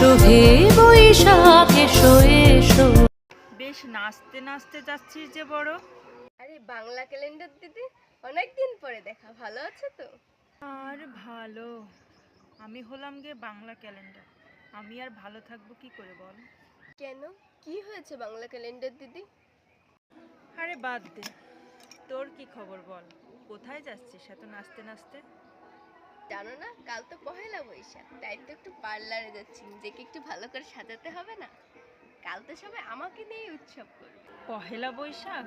এসো হে বৈশাখ এসো এসো। বেশ নাচতে নাচতে যাচ্ছিস যে বড়। আরে বাংলা ক্যালেন্ডার দিদি, অনেকদিন পরে দেখা, ভালো আছো তো? আর ভালো, আমি হলাম গিয়ে বাংলা ক্যালেন্ডার, আমি আর ভালো থাকবো কি করে বল? কেন, কি হয়েছে বাংলা ক্যালেন্ডার দিদি? আরে বাদ দে, তোর কি খবর বল? কোথায় যাচ্ছিস এত নাচতে নাচতে? জানো না, কাল তো পহেলা বৈশাখ, তাই তো একটু পার্লারে যাচ্ছি, নিজেকে একটু ভালো করে সাজাতে হবে না? কাল তো সবাই আমাকে নিয়ে উৎসব করবে। পহেলা বৈশাখ?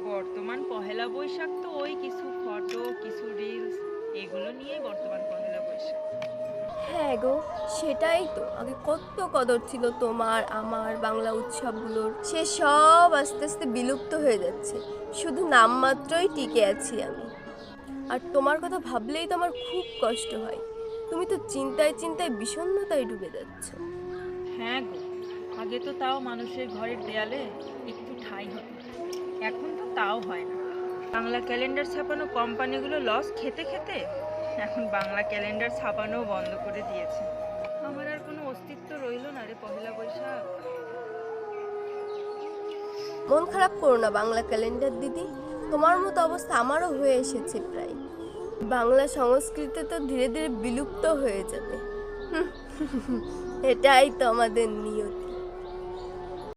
বর্তমান পহেলা বৈশাখ তো ওই কিছু ফটো, কিছু রিলস, এগুলো নিয়েই বর্তমান পহেলা বৈশাখ। হ্যাঁ গো, সেটাই তো। আগে কত কদর ছিল তোমার আমার বাংলা উৎসবগুলোর, সে সব আস্তে আস্তে বিলুপ্ত হয়ে যাচ্ছে, শুধু নামমাত্রই টিকে আছি আমি। আর তোমার কথা ভাবলেই তো আমার খুব কষ্ট হয়, তুমি তো চিন্তায় চিন্তায় বিষণ্ণতায় ডুবে যাচ্ছ। হ্যাঁ গো, আগে তো তাও মানুষের ঘরের দেয়ালে একটু ঠাঁই হতো, এখন তো তাও হয় না। বাংলা ক্যালেন্ডার ছাপানো কোম্পানিগুলো লস খেতে খেতে এখন বাংলা ক্যালেন্ডার ছাপানো বন্ধ করে দিয়েছে। আমার আর কোনো অস্তিত্ব রইল না রে পহেলা বৈশাখ। মন খারাপ করো না বাংলা ক্যালেন্ডার দিদি, তোমার মতো অবস্থা আমারও হয়ে এসেছে প্রায়। বাংলা সংস্কৃতি তো ধীরে ধীরে বিলুপ্ত হয়ে যাবে। এটাই তো আমাদের নিয়তি।